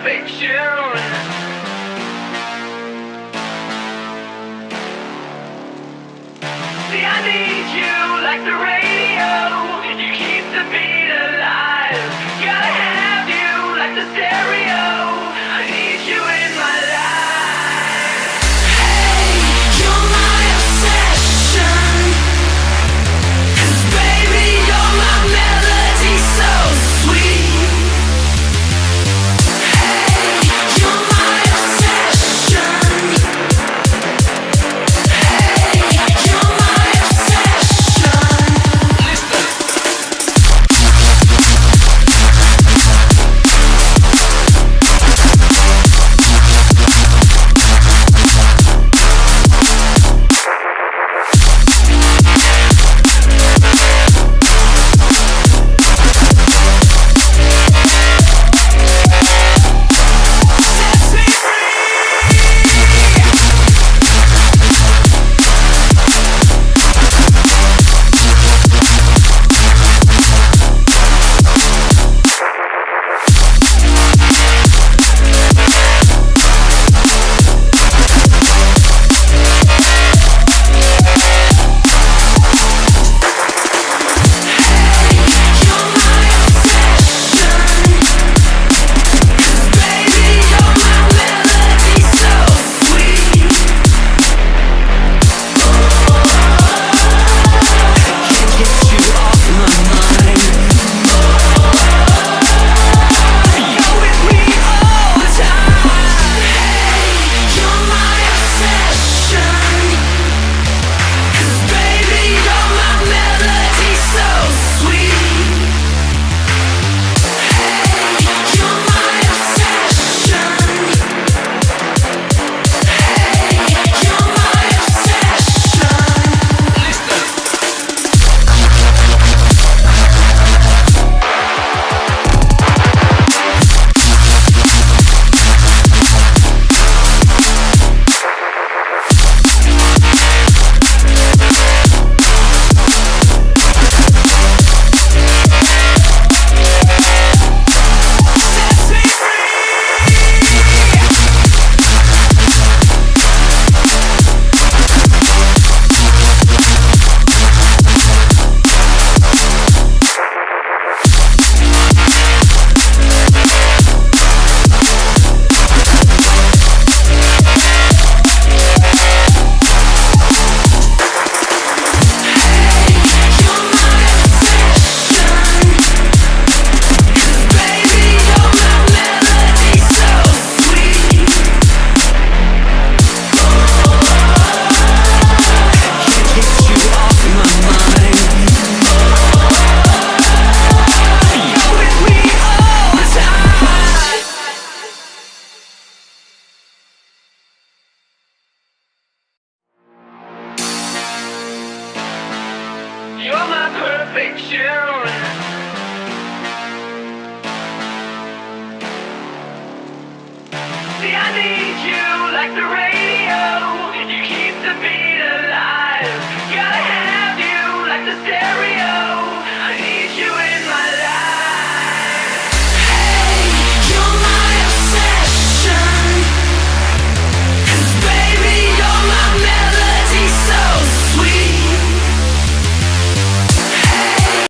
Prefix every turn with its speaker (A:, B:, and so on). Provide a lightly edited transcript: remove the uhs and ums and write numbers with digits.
A: perfection. See, I need you like the radio. You keep the beat alive. Gotta have you like the stereo. I need you in my life. Hey, you're my obsession. 'Cause baby, you're my melody so sweet. Hey, you're my obsession. Hey, you're my obsession. Listen. You're my perfection. See, I need you like the rain.